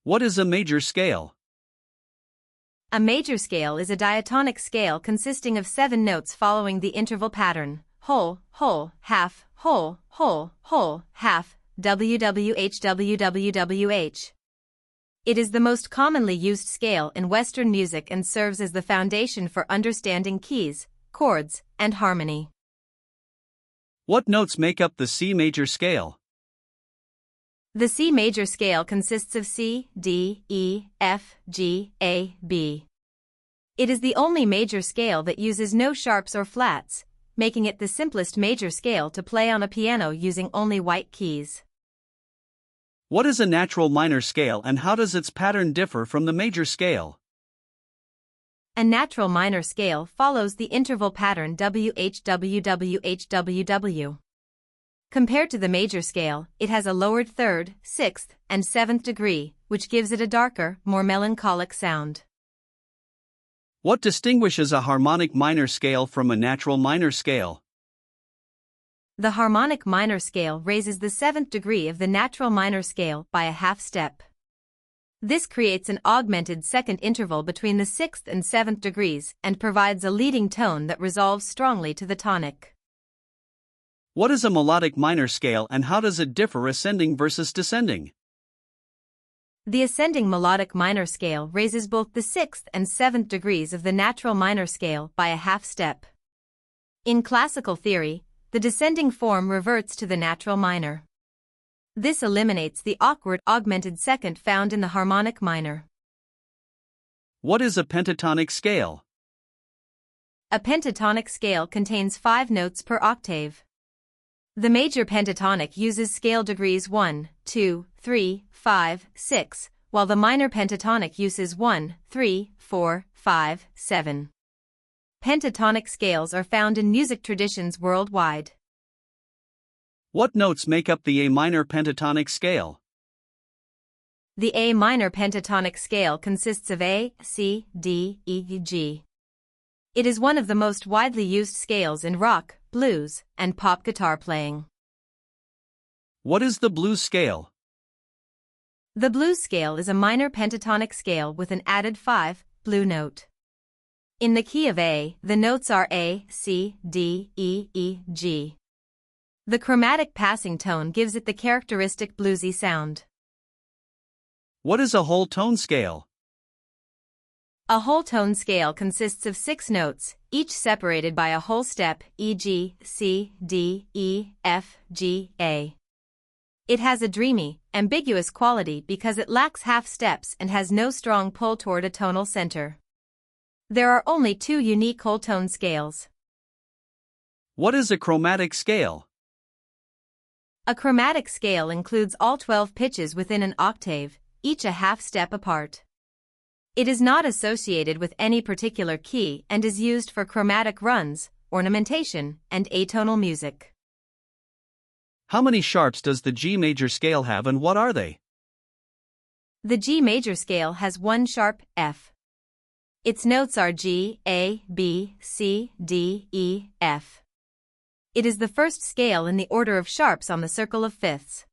What is a major scale? A major scale is a diatonic scale consisting of 7 notes following the interval pattern: whole, whole, half, whole, whole, whole, half, WWH. It is the most commonly used scale in Western music and serves as the foundation for understanding keys, chords, and harmony. What notes make up the C major scale? The C major scale consists of C, D, E, F, G, A, B. It is the only major scale that uses no sharps or flats, making it the simplest major scale to play on a piano using only white keys. What is a natural minor scale and how does its pattern differ from the major scale? A natural minor scale follows the interval pattern WHWWHWW. Compared to the major scale, it has a lowered 3rd, 6th, and 7th degree, which gives it a darker, more melancholic sound. What distinguishes a harmonic minor scale from a natural minor scale? The harmonic minor scale raises the 7th degree of the natural minor scale by a half step. This creates an augmented second interval between the 6th and 7th degrees and provides a leading tone that resolves strongly to the tonic. What is a melodic minor scale and how does it differ ascending versus descending? The ascending melodic minor scale raises both the 6th and 7th degrees of the natural minor scale by a half step. In classical theory, the descending form reverts to the natural minor. This eliminates the awkward augmented second found in the harmonic minor. What is a pentatonic scale? A pentatonic scale contains 5 notes per octave. The major pentatonic uses scale degrees 1, 2, 3, 5, 6, while the minor pentatonic uses 1, 3, 4, 5, 7. Pentatonic scales are found in music traditions worldwide. What notes make up the A minor pentatonic scale? The A minor pentatonic scale consists of A, C, D, E, G. It is one of the most widely used scales in rock, blues, and pop guitar playing. What is the blues scale? The blues scale is a minor pentatonic scale with an added 5 blue note. In the key of A, the notes are A, C, D, E, E, G. The chromatic passing tone gives it the characteristic bluesy sound. What is a whole tone scale? A whole tone scale consists of 6 notes, each separated by a whole step, e.g., C, D, E, F, G, A. It has a dreamy, ambiguous quality because it lacks half steps and has no strong pull toward a tonal center. There are only 2 unique whole tone scales. What is a chromatic scale? A chromatic scale includes all 12 pitches within an octave, each a half step apart. It is not associated with any particular key and is used for chromatic runs, ornamentation, and atonal music. How many sharps does the G major scale have and what are they? The G major scale has 1 sharp, F. Its notes are G, A, B, C, D, E, F. It is the first scale in the order of sharps on the circle of fifths.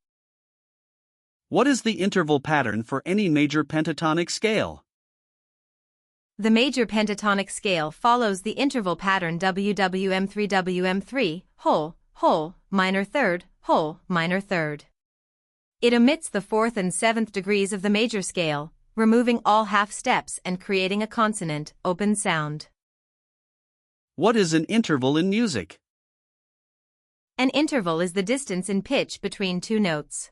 What is the interval pattern for any major pentatonic scale? The major pentatonic scale follows the interval pattern WWM3 whole, whole, minor third, whole, minor third. It omits the 4th and 7th degrees of the major scale, removing all half steps and creating a consonant, open sound. What is an interval in music? An interval is the distance in pitch between 2 notes.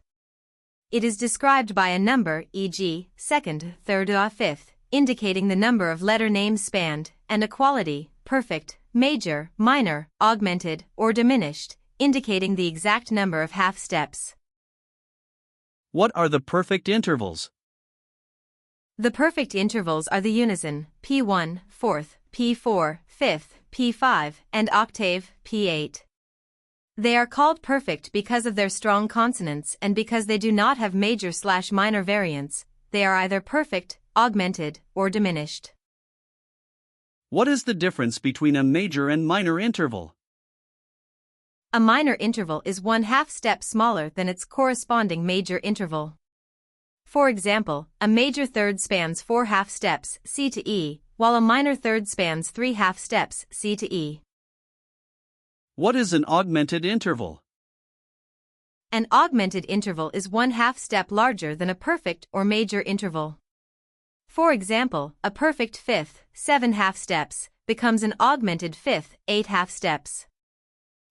It is described by a number, e.g., 2nd, 3rd or 5th, indicating the number of letter names spanned, and a quality, perfect, major, minor, augmented, or diminished, indicating the exact number of half steps. What are the perfect intervals? The perfect intervals are the unison, P1, 4th, P4, 5th, P5, and octave, P8. They are called perfect because of their strong consonants and because they do not have major/minor variants. They are either perfect, augmented, or diminished. What is the difference between a major and minor interval? A minor interval is 1/2 step smaller than its corresponding major interval. For example, a major third spans 4 half steps C to E, while a minor third spans 3 half steps C to E. What is an augmented interval? An augmented interval is 1 half step larger than a perfect or major interval. For example, a perfect fifth, 7 half steps, becomes an augmented fifth, 8 half steps.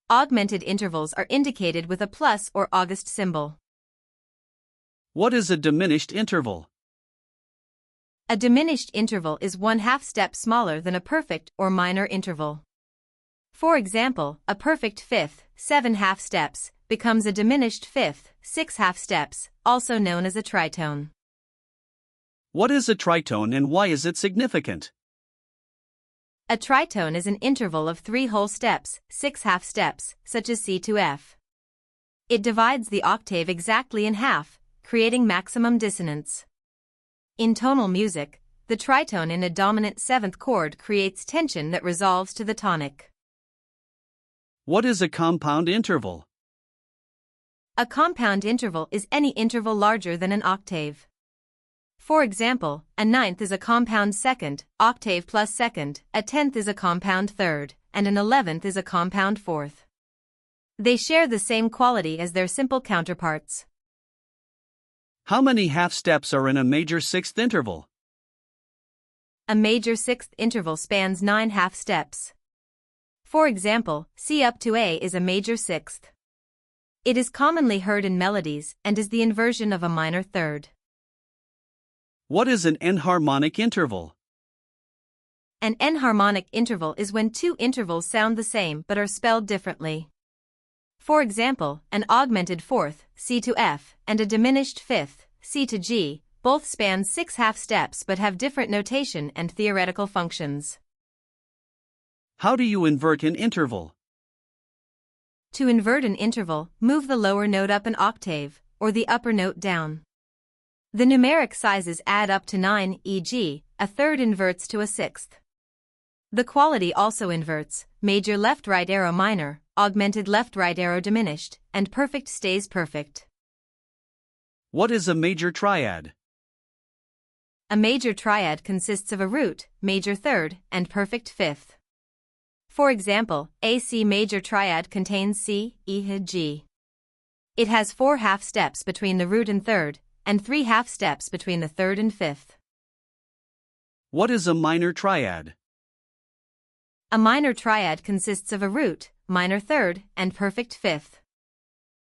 Augmented intervals are indicated with a plus or august symbol. What is a diminished interval? A diminished interval is 1 half step smaller than a perfect or minor interval. For example, a perfect fifth, 7 half steps, becomes a diminished fifth, 6 half steps, also known as a tritone. What is a tritone and why is it significant? A tritone is an interval of 3 whole steps, 6 half steps, such as C to F. It divides the octave exactly in half, creating maximum dissonance. In tonal music, the tritone in a dominant 7th chord creates tension that resolves to the tonic. What is a compound interval? A compound interval is any interval larger than an octave. For example, a ninth is a compound second, octave plus second, a tenth is a compound third, and an 11th is a compound fourth. They share the same quality as their simple counterparts. How many half steps are in a major sixth interval? A major sixth interval spans 9 half steps. For example, C up to A is a major sixth. It is commonly heard in melodies and is the inversion of a minor third. What is an enharmonic interval? An enharmonic interval is when 2 intervals sound the same but are spelled differently. For example, an augmented fourth, C to F, and a diminished fifth, C to G, both span 6 half steps but have different notation and theoretical functions. How do you invert an interval? To invert an interval, move the lower note up an octave, or the upper note down. The numeric sizes add up to 9, e.g., a third inverts to a sixth. The quality also inverts: major left-right arrow minor, augmented left-right arrow diminished, and perfect stays perfect. What is a major triad? A major triad consists of a root, major third, and perfect fifth. For example, a C major triad contains C, E, G. It has 4 half steps between the root and third, and 3 half steps between the third and fifth. What is a minor triad? A minor triad consists of a root, minor third, and perfect fifth.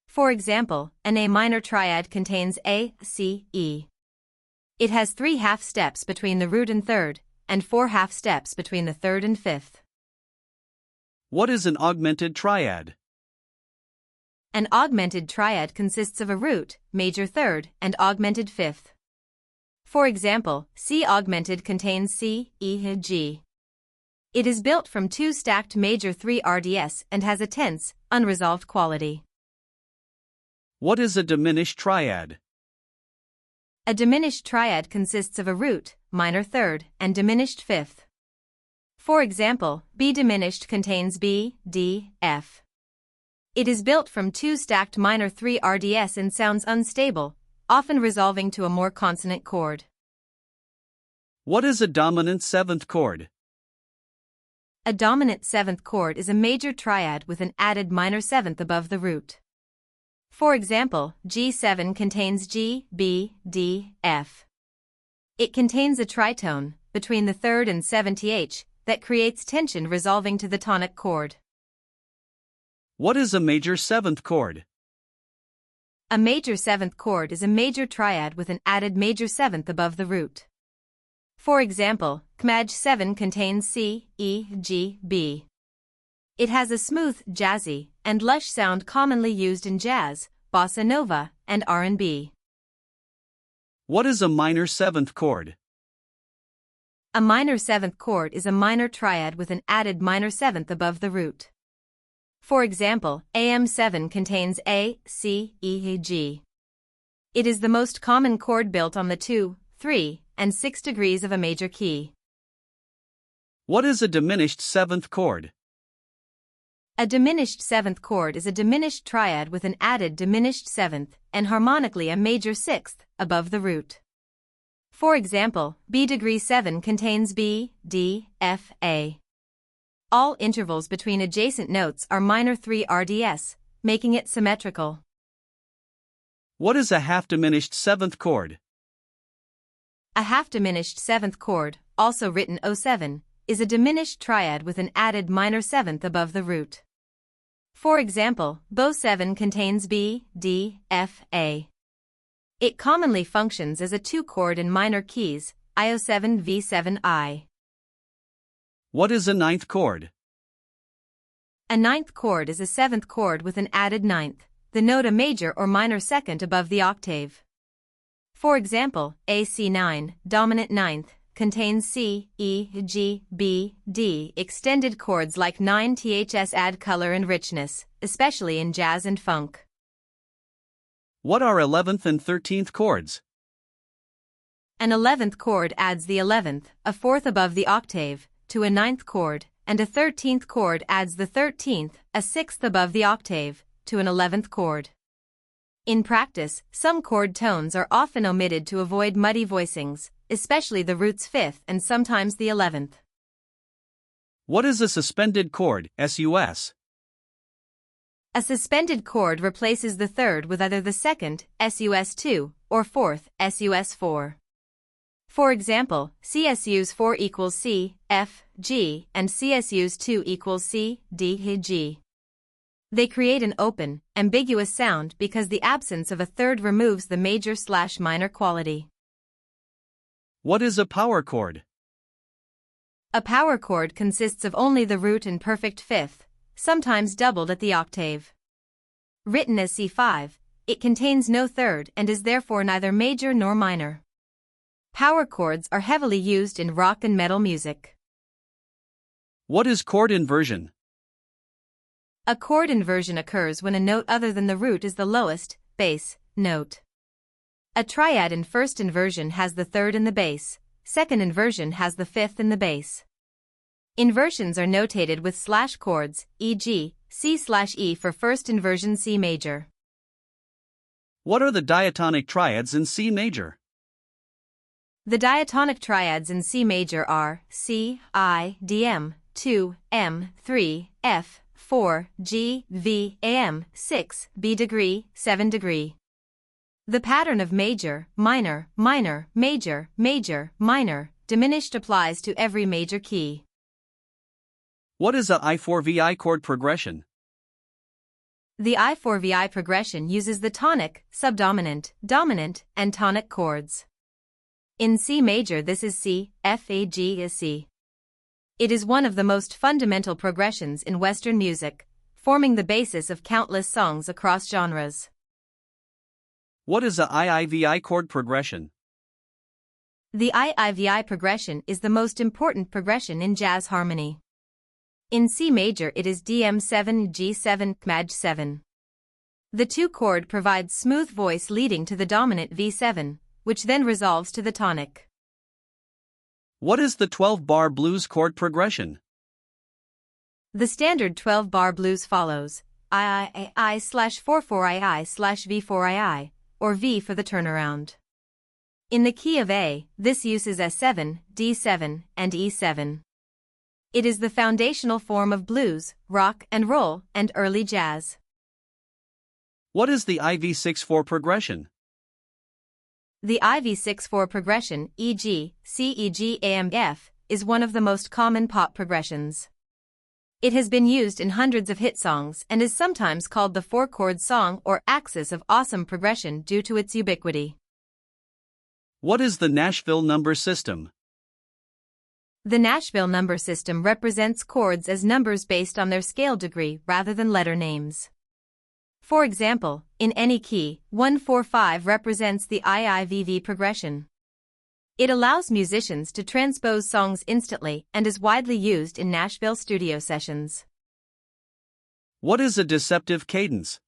For example, an A minor triad contains A, C, E. It has 3 half steps between the root and third, and 4 half steps between the third and fifth. What is an augmented triad? An augmented triad consists of a root, major third, and augmented fifth. For example, C augmented contains C, E, G. It is built from 2 stacked major 3 RDS and has a tense, unresolved quality. What is a diminished triad? A diminished triad consists of a root, minor third, and diminished fifth. For example, B diminished contains B, D, F. It is built from 2 stacked minor 3 RDS and sounds unstable, often resolving to a more consonant chord. What is a dominant 7th chord? A dominant 7th chord is a major triad with an added minor 7th above the root. For example, G7 contains G, B, D, F. It contains a tritone, between the 3rd and 7th, that creates tension resolving to the tonic chord. What is a major 7th chord? A major 7th chord is a major triad with an added major 7th above the root. For example, Kmaj 7 contains C, E, G, B. It has a smooth, jazzy, and lush sound commonly used in jazz, bossa nova, and R&B. What is a minor 7th chord? A minor 7th chord is a minor triad with an added minor 7th above the root. For example, AM7 contains A, C, E, G. It is the most common chord built on the 2, 3, and 6 degrees of a major key. What is a diminished 7th chord? A diminished seventh chord is a diminished triad with an added diminished seventh, and harmonically a major sixth, above the root. For example, B♭7 contains B, D, F, A. All intervals between adjacent notes are minor 3 RDS, making it symmetrical. What is a half-diminished seventh chord? A half-diminished seventh chord, also written O7, is a diminished triad with an added minor seventh above the root. For example, Bo7 contains B, D, F, A. It commonly functions as a 2-chord in minor keys, Io7 V7 I. What is a ninth chord? A ninth chord is a seventh chord with an added ninth, the note a major or minor second above the octave. For example, AC9, dominant ninth, contains C, E, G, B, D. Extended chords like 9ths add color and richness, especially in jazz and funk. What are 11th and 13th chords? An 11th chord adds the 11th, a fourth above the octave, to a ninth chord, and a 13th chord adds the 13th, a sixth above the octave, to an 11th chord. In practice, some chord tones are often omitted to avoid muddy voicings, especially the root's 5th and sometimes the 11th. What is a suspended chord, SUS? A suspended chord replaces the third with either the second, SUS2, or fourth, SUS4. For example, CSUs4 equals C, F, G, and CSUs2 equals C, D, G. They create an open, ambiguous sound because the absence of a third removes the major/minor quality. What is a power chord? A power chord consists of only the root and perfect fifth, sometimes doubled at the octave. Written as C5, it contains no third and is therefore neither major nor minor. Power chords are heavily used in rock and metal music. What is chord inversion? A chord inversion occurs when a note other than the root is the lowest, bass, note. A triad in first inversion has the third in the bass, second inversion has the fifth in the bass. Inversions are notated with slash chords, e.g., C/E for first inversion C major. What are the diatonic triads in C major? The diatonic triads in C major are C, I, DM, 2, M, 3, F, 4, G, V, AM, 6, B', 7'. The pattern of major, minor, minor, major, major, minor, diminished applies to every major key. What is a I4VI chord progression? The I4VI progression uses the tonic, subdominant, dominant, and tonic chords. In C major this is C, F, A, G is C. It is one of the most fundamental progressions in Western music, forming the basis of countless songs across genres. What is a IIVI chord progression? The IIVI progression is the most important progression in jazz harmony. In C major it is DM7 G7 Maj7. The 2-chord provides smooth voice leading to the dominant V7, which then resolves to the tonic. What is the 12-bar blues chord progression? The standard 12-bar blues follows I/4/4II/V4II, or V for the turnaround. In the key of A, this uses S7, D7, and E7. It is the foundational form of blues, rock and roll, and early jazz. What is the IV6/4 progression? The IV6/4 progression, e.g., C-E-G-A-M-F, is one of the most common pop progressions. It has been used in hundreds of hit songs and is sometimes called the 4-chord song or axis of awesome progression due to its ubiquity. What is the Nashville number system? The Nashville number system represents chords as numbers based on their scale degree rather than letter names. For example, in any key, 1-4-5 represents the IIVV progression. It allows musicians to transpose songs instantly and is widely used in Nashville studio sessions. What is a deceptive cadence?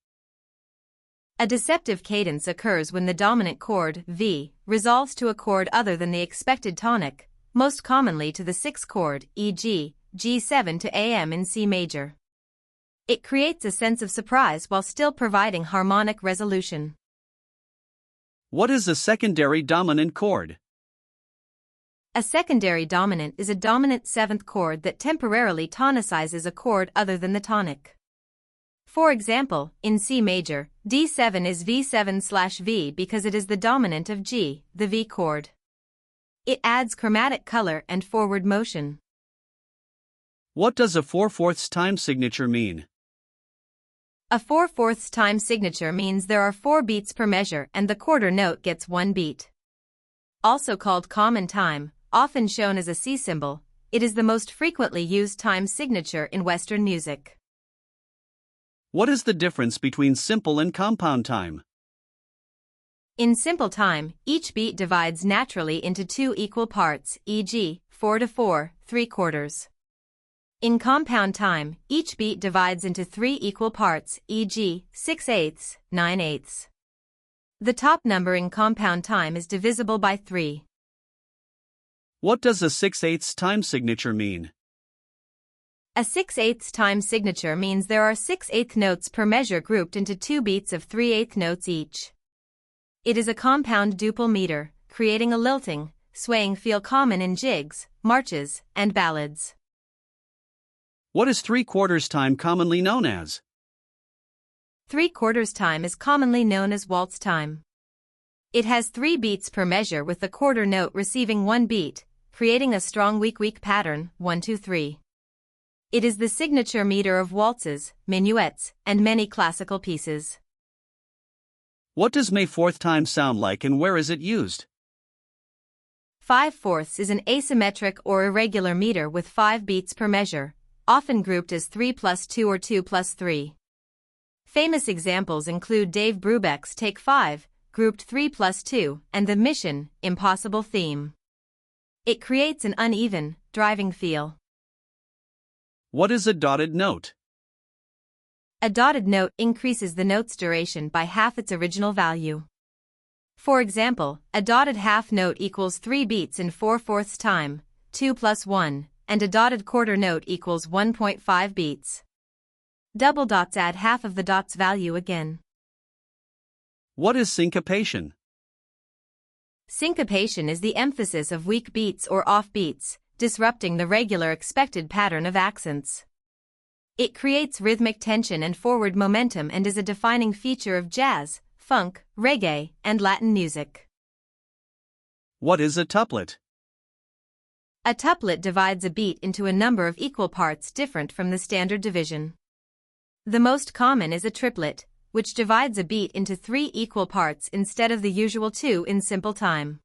A deceptive cadence occurs when the dominant chord, V, resolves to a chord other than the expected tonic, most commonly to the 6th chord, e.g., G7 to AM in C major. It creates a sense of surprise while still providing harmonic resolution. What is a secondary dominant chord? A secondary dominant is a dominant seventh chord that temporarily tonicizes a chord other than the tonic. For example, in C major, D7 is V7/V because it is the dominant of G, the V chord. It adds chromatic color and forward motion. What does a 4/4 time signature mean? A 4/4 time signature means there are 4 beats per measure and the quarter note gets 1 beat. Also called common time, often shown as a C symbol, it is the most frequently used time signature in Western music. What is the difference between simple and compound time? In simple time, each beat divides naturally into 2 equal parts, e.g., 4/4, 3/4. In compound time, each beat divides into 3 equal parts, e.g., 6/8, 9/8. The top number in compound time is divisible by 3. What does a 6/8 time signature mean? A 6/8 time signature means there are 6/8 notes per measure grouped into 2 beats of 3/8 notes each. It is a compound duple meter, creating a lilting, swaying feel common in jigs, marches, and ballads. What is 3/4 time commonly known as? 3/4 time is commonly known as waltz time. It has 3 beats per measure with the quarter note receiving 1 beat, creating a strong weak pattern, 1-2-3. It is the signature meter of waltzes, minuets, and many classical pieces. What does May 4th time sound like and where is it used? 5/4 is an asymmetric or irregular meter with 5 beats per measure, often grouped as 3+2 or 2+3. Famous examples include Dave Brubeck's Take 5, grouped 3+2, and the Mission, Impossible theme. It creates an uneven, driving feel. What is a dotted note? A dotted note increases the note's duration by half its original value. For example, a dotted half note equals 3 beats in 4/4 time, 2+1, and a dotted quarter note equals 1.5 beats. Double dots add half of the dot's value again. What is syncopation? Syncopation is the emphasis of weak beats or off beats, disrupting the regular expected pattern of accents. It creates rhythmic tension and forward momentum and is a defining feature of jazz, funk, reggae, and Latin music. What is a tuplet? A tuplet divides a beat into a number of equal parts different from the standard division. The most common is a triplet, which divides a beat into 3 equal parts instead of the usual 2 in simple time.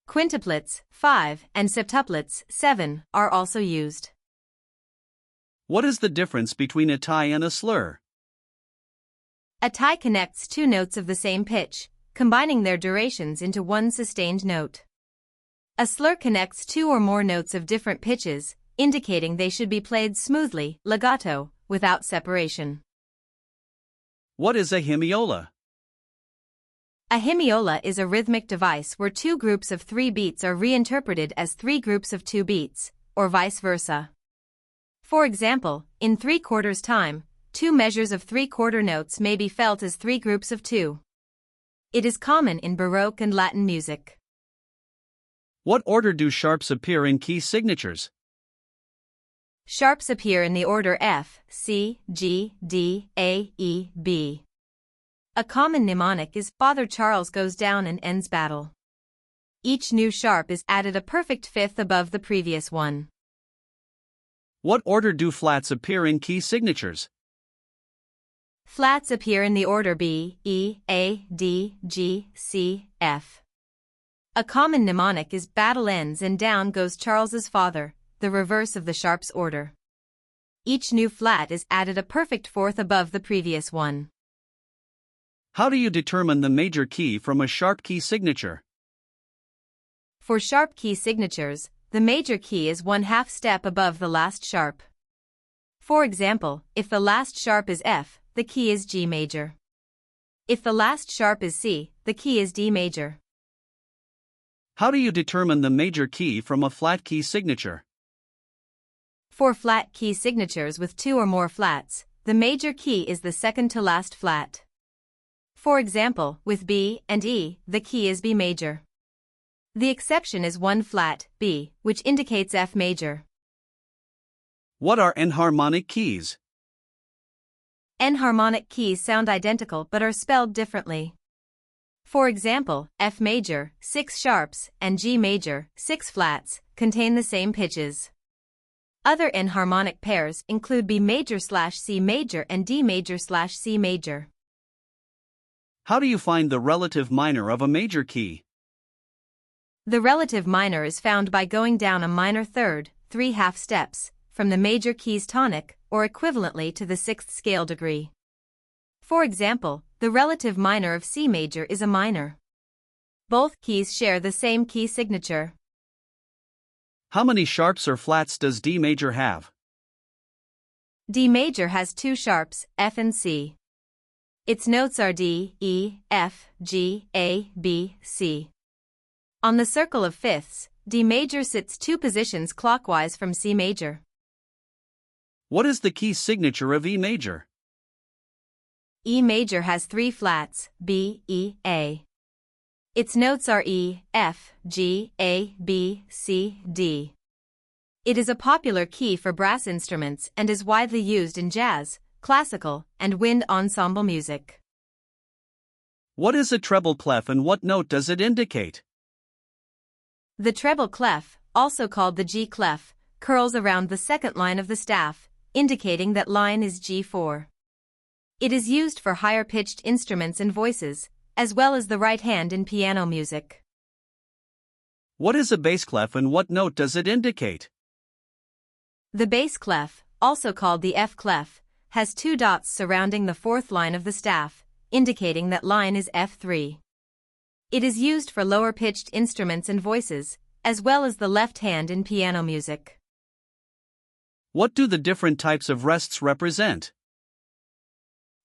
Quintuplets, 5, and septuplets, 7, are also used. What is the difference between a tie and a slur? A tie connects 2 notes of the same pitch, combining their durations into one sustained note. A slur connects 2 or more notes of different pitches, indicating they should be played smoothly, legato, without separation. What is a hemiola? A hemiola is a rhythmic device where 2 groups of 3 beats are reinterpreted as 3 groups of 2 beats, or vice versa. For example, in 3/4 time, 2 measures of 3/4 notes may be felt as 3 groups of 2. It is common in Baroque and Latin music. What order do sharps appear in key signatures? Sharps appear in the order F, C, G, D, A, E, B. A common mnemonic is Father Charles goes down and ends battle. Each new sharp is added a perfect fifth above the previous one. What order do flats appear in key signatures? Flats appear in the order B, E, A, D, G, C, F. A common mnemonic is battle ends and down goes Charles's father, the reverse of the sharp's order. Each new flat is added a perfect fourth above the previous one. How do you determine the major key from a sharp key signature? For sharp key signatures, the major key is 1/2 step above the last sharp. For example, if the last sharp is F, the key is G major. If the last sharp is C, the key is D major. How do you determine the major key from a flat key signature? For flat key signatures with 2 or more flats, the major key is the second to last flat. For example, with B and E, the key is B major. The exception is one flat, B, which indicates F major. What are enharmonic keys? Enharmonic keys sound identical but are spelled differently. For example, F major, 6 sharps, and G major, 6 flats, contain the same pitches. Other enharmonic pairs include B major/C major and D major/C major. How do you find the relative minor of a major key? The relative minor is found by going down a minor third, 3/2 steps, from the major key's tonic, or equivalently to the 6th scale degree. For example, the relative minor of C major is a minor. Both keys share the same key signature. How many sharps or flats does D major have? D major has 2 sharps, F and C. Its notes are D, E, F, G, A, B, C. On the circle of fifths, D major sits 2 positions clockwise from C major. What is the key signature of E major? E major has 3 flats, B, E, A. Its notes are E, F, G, A, B, C, D. It is a popular key for brass instruments and is widely used in jazz, classical, and wind ensemble music. What is a treble clef and what note does it indicate? The treble clef, also called the G clef, curls around the second line of the staff, indicating that line is G4. It is used for higher-pitched instruments and voices, as well as the right hand in piano music. What is a bass clef and what note does it indicate? The bass clef, also called the F clef, has 2 dots surrounding the 4th line of the staff, indicating that line is F3. It is used for lower-pitched instruments and voices, as well as the left hand in piano music. What do the different types of rests represent?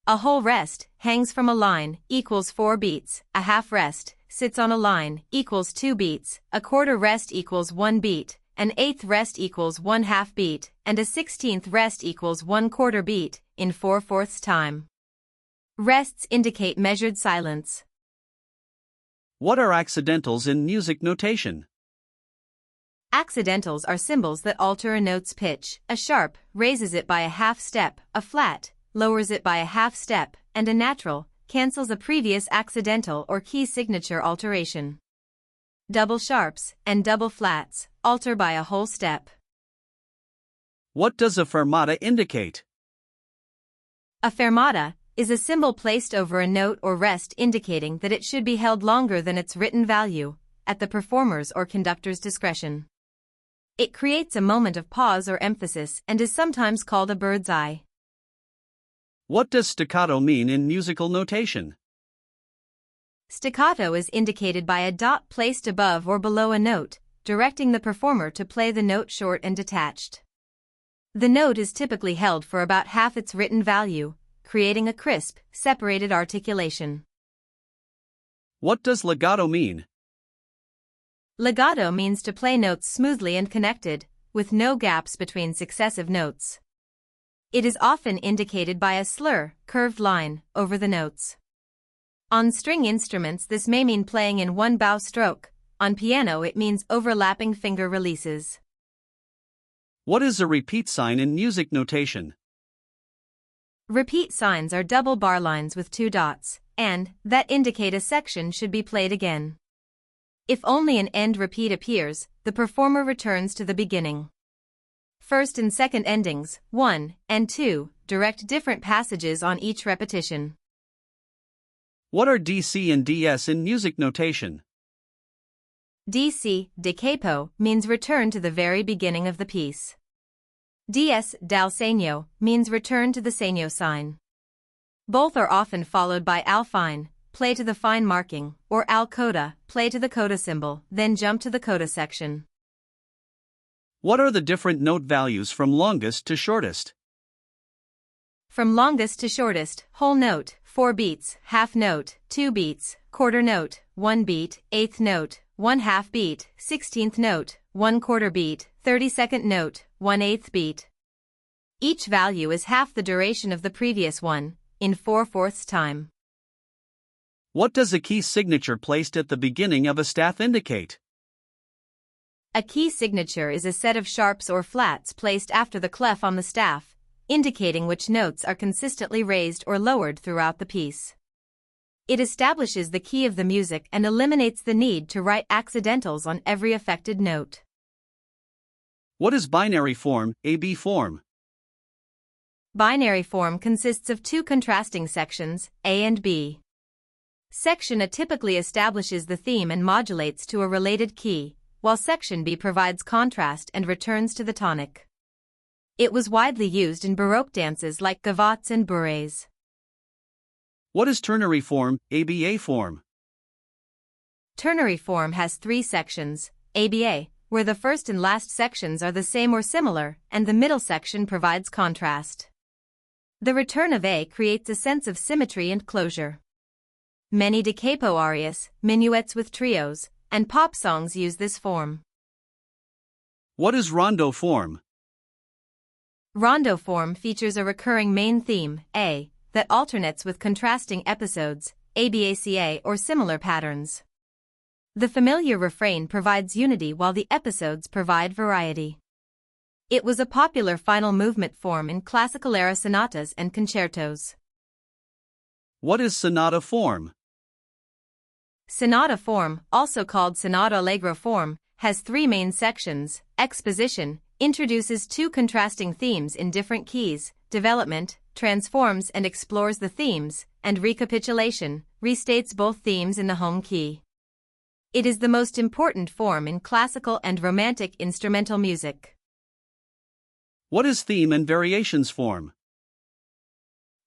A whole rest hangs from a line, equals 4 beats, a half rest sits on a line, equals 2 beats, a quarter rest equals 1 beat, an eighth rest equals 1/2 beat, and a 16th rest equals 1/4 beat, in 4/4 time. Rests indicate measured silence. What are accidentals in music notation? Accidentals are symbols that alter a note's pitch. A sharp raises it by a half step, a flat lowers it by a half step, and a natural cancels a previous accidental or key signature alteration. Double sharps and double flats alter by a whole step. What does a fermata indicate? A fermata is a symbol placed over a note or rest indicating that it should be held longer than its written value, at the performer's or conductor's discretion. It creates a moment of pause or emphasis and is sometimes called a bird's eye. What does staccato mean in musical notation? Staccato is indicated by a dot placed above or below a note, directing the performer to play the note short and detached. The note is typically held for about half its written value, creating a crisp, separated articulation. What does legato mean? Legato means to play notes smoothly and connected, with no gaps between successive notes. It is often indicated by a slur, curved line, over the notes. On string instruments this may mean playing in one bow stroke, on piano it means overlapping finger releases. What is a repeat sign in music notation? Repeat signs are double bar lines with 2 dots, and that indicate a section should be played again. If only an end repeat appears, the performer returns to the beginning. First and second endings, 1 and 2, direct different passages on each repetition. What are DC and DS in music notation? DC, da capo, means return to the very beginning of the piece. DS, dal segno, means return to the segno sign. Both are often followed by al fine, play to the fine marking, or al coda, play to the coda symbol, then jump to the coda section. What are the different note values from longest to shortest? From longest to shortest, whole note, 4 beats, half note, 2 beats, quarter note, 1 beat, eighth note, 1/2 beat, 16th note, 1/4 beat, 32nd note, 1/8 beat. Each value is half the duration of the previous one, in 4/4 time. What does a key signature placed at the beginning of a staff indicate? A key signature is a set of sharps or flats placed after the clef on the staff, indicating which notes are consistently raised or lowered throughout the piece. It establishes the key of the music and eliminates the need to write accidentals on every affected note. What is binary form, AB form? Binary form consists of two contrasting sections, A and B. Section A typically establishes the theme and modulates to a related key, while Section B provides contrast and returns to the tonic. It was widely used in Baroque dances like gavottes and bourrées. What is ternary form, ABA form? Ternary form has three sections, ABA, where the first and last sections are the same or similar, and the middle section provides contrast. The return of A creates a sense of symmetry and closure. Many da capo arias, minuets with trios, and pop songs use this form. What is rondo form? Rondo form features a recurring main theme, A, that alternates with contrasting episodes, ABACA or similar patterns. The familiar refrain provides unity while the episodes provide variety. It was a popular final movement form in classical-era sonatas and concertos. What is sonata form? Sonata form, also called sonata allegro form, has three main sections. Exposition introduces two contrasting themes in different keys, development transforms and explores the themes, and recapitulation restates both themes in the home key. It is the most important form in classical and romantic instrumental music. What is theme and variations form?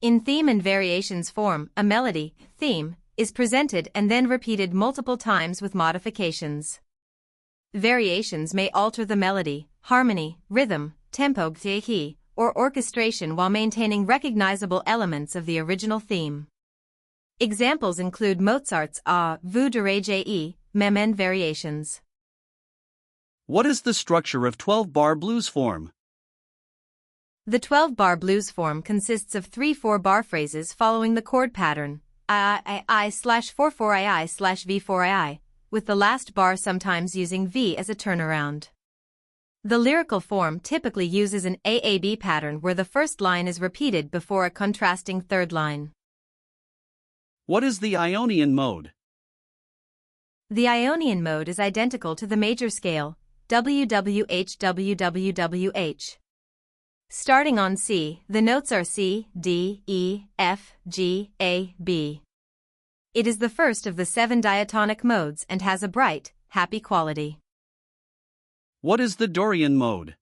In theme and variations form, a melody, theme, is presented and then repeated multiple times with modifications. Variations may alter the melody, harmony, rhythm, tempo, key, or orchestration while maintaining recognizable elements of the original theme. Examples include Mozart's Vous de Rege Memen variations. What is the structure of 12-bar blues form? The 12-bar blues form consists of three 4-bar phrases following the chord pattern I/4/4II/V4II, with the last bar sometimes using V as a turnaround. The lyrical form typically uses an AAB pattern where the first line is repeated before a contrasting third line. What is the Ionian mode? The Ionian mode is identical to the major scale, WWH-WWWH. Starting on C, the notes are C, D, E, F, G, A, B. It is the first of the 7 diatonic modes and has a bright, happy quality. What is the Dorian mode?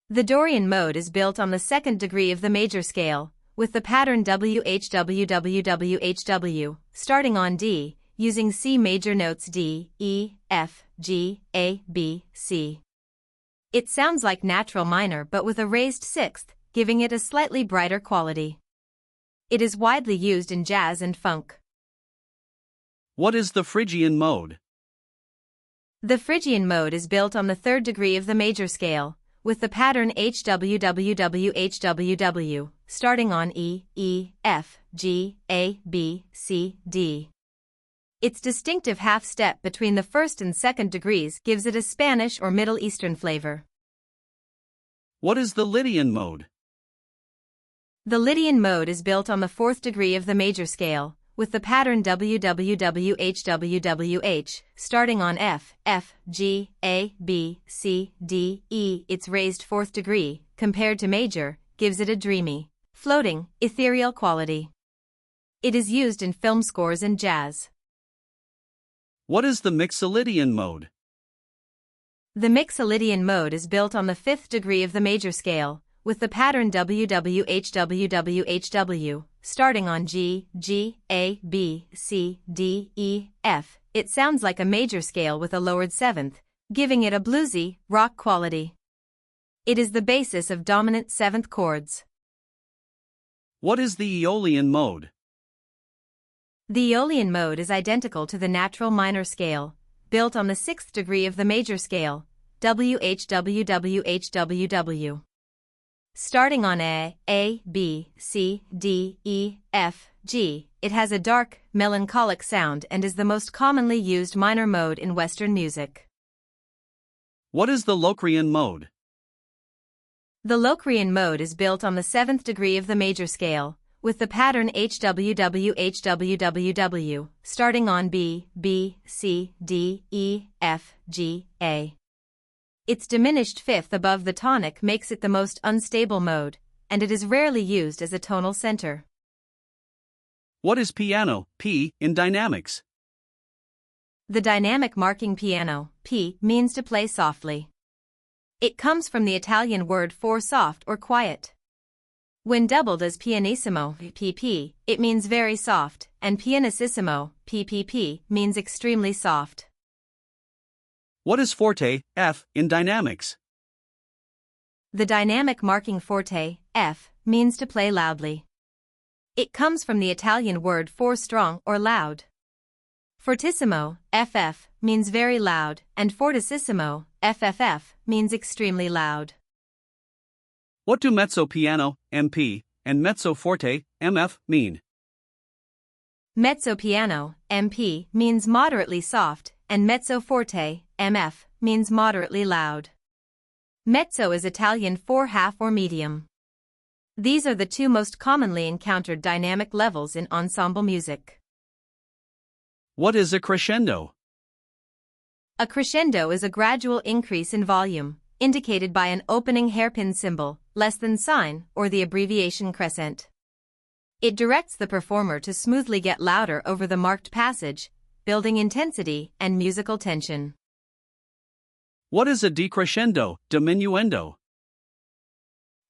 The Dorian mode is built on the second degree of the major scale, with the pattern WHWWWHW, starting on D, using C major notes D, E, F, G, A, B, C. It sounds like natural minor but with a raised sixth, giving it a slightly brighter quality. It is widely used in jazz and funk. What is the Phrygian mode? The Phrygian mode is built on the third degree of the major scale, with the pattern HWWWHWW, starting on E, E, F, G, A, B, C, D. Its distinctive half-step between the first and second degrees gives it a Spanish or Middle Eastern flavor. What is the Lydian mode? The Lydian mode is built on the fourth degree of the major scale, with the pattern WWWHWWH, starting on F, F, G, A, B, C, D, E. Its raised fourth degree, compared to major, gives it a dreamy, floating, ethereal quality. It is used in film scores and jazz. What is the Mixolydian mode? The Mixolydian mode is built on the fifth degree of the major scale, with the pattern WWHWWHW, starting on G, G, A, B, C, D, E, F. It sounds like a major scale with a lowered seventh, giving it a bluesy, rock quality. It is the basis of dominant seventh chords. What is the Aeolian mode? The Aeolian mode is identical to the natural minor scale, built on the sixth degree of the major scale, WHWWHWW. Starting on A, B, C, D, E, F, G, it has a dark, melancholic sound and is the most commonly used minor mode in Western music. What is the Locrian mode? The Locrian mode is built on the 7th degree of the major scale, with the pattern HWW-HWWW, starting on B, B, C, D, E, F, G, A. Its diminished fifth above the tonic makes it the most unstable mode, and it is rarely used as a tonal center. What is piano, P, in dynamics? The dynamic marking piano, P, means to play softly. It comes from the Italian word for soft or quiet. When doubled as pianissimo, PP, it means very soft, and pianissimo, PPP, means extremely soft. What is forte, F, in dynamics? The dynamic marking forte, F, means to play loudly. It comes from the Italian word for strong or loud. Fortissimo, FF, means very loud, and fortissimo, FFF, means extremely loud. What do mezzo piano, MP, and mezzo forte, MF, mean? Mezzo piano, MP, means moderately soft, and mezzo forte, MF, means moderately loud. Mezzo is Italian for half or medium. These are the two most commonly encountered dynamic levels in ensemble music. What is a crescendo? A crescendo is a gradual increase in volume, indicated by an opening hairpin symbol, less than sign, or the abbreviation crescent. It directs the performer to smoothly get louder over the marked passage, building intensity and musical tension. What is a decrescendo, diminuendo?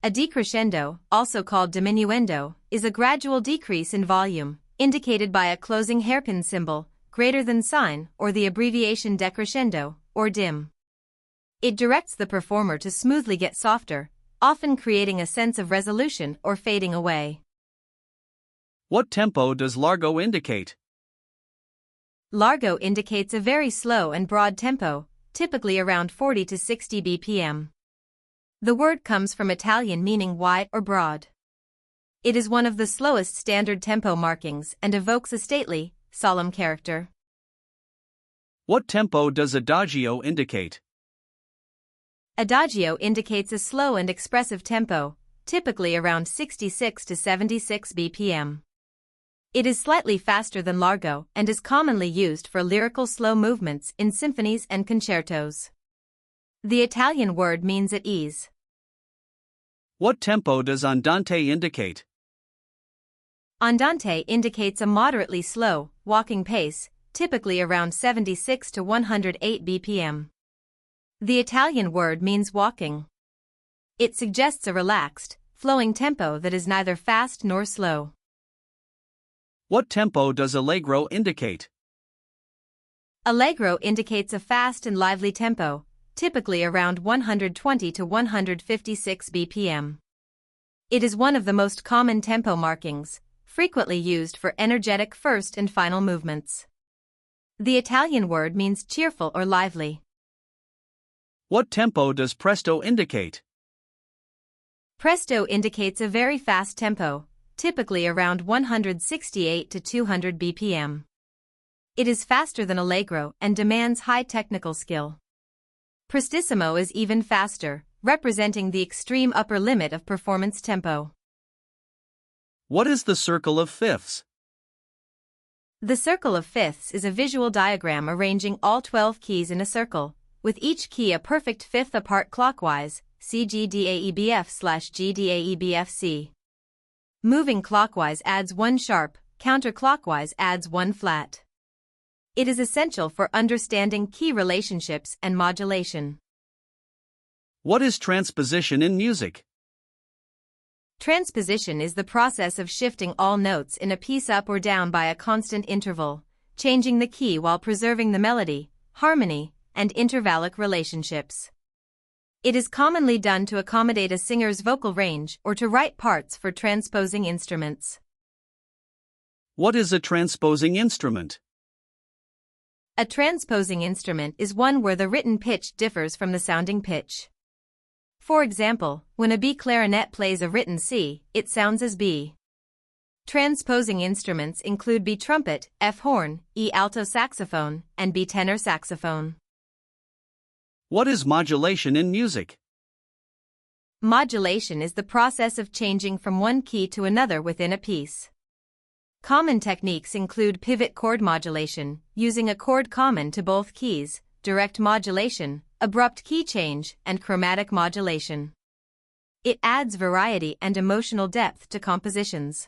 A decrescendo, also called diminuendo, is a gradual decrease in volume, indicated by a closing hairpin symbol, greater than sign, or the abbreviation decrescendo, or dim. It directs the performer to smoothly get softer, often creating a sense of resolution or fading away. What tempo does largo indicate? Largo indicates a very slow and broad tempo, typically around 40 to 60 bpm. The word comes from Italian meaning wide or broad. It is one of the slowest standard tempo markings and evokes a stately, solemn character. What tempo does adagio indicate? Adagio indicates a slow and expressive tempo, typically around 66 to 76 bpm. It is slightly faster than largo and is commonly used for lyrical slow movements in symphonies and concertos. The Italian word means at ease. What tempo does andante indicate? Andante indicates a moderately slow, walking pace, typically around 76 to 108 bpm. The Italian word means walking. It suggests a relaxed, flowing tempo that is neither fast nor slow. What tempo does allegro indicate? Allegro indicates a fast and lively tempo, typically around 120 to 156 bpm. It is one of the most common tempo markings, frequently used for energetic first and final movements. The Italian word means cheerful or lively. What tempo does presto indicate? Presto indicates a very fast tempo, typically around 168 to 200 bpm. It is faster than allegro and demands high technical skill. Prestissimo is even faster, representing the extreme upper limit of performance tempo. What is the circle of fifths? The circle of fifths is a visual diagram arranging all 12 keys in a circle, with each key a perfect fifth apart clockwise, CGDAEBF/GDAEBFC. Moving clockwise adds one sharp, counterclockwise adds one flat. It is essential for understanding key relationships and modulation. What is transposition in music? Transposition is the process of shifting all notes in a piece up or down by a constant interval, changing the key while preserving the melody, harmony, and intervallic relationships. It is commonly done to accommodate a singer's vocal range or to write parts for transposing instruments. What is a transposing instrument? A transposing instrument is one where the written pitch differs from the sounding pitch. For example, when a B clarinet plays a written C, it sounds as B. Transposing instruments include B trumpet, F horn, E alto saxophone, and B tenor saxophone. What is modulation in music? Modulation is the process of changing from one key to another within a piece. Common techniques include pivot chord modulation, using a chord common to both keys, direct modulation, abrupt key change, and chromatic modulation. It adds variety and emotional depth to compositions.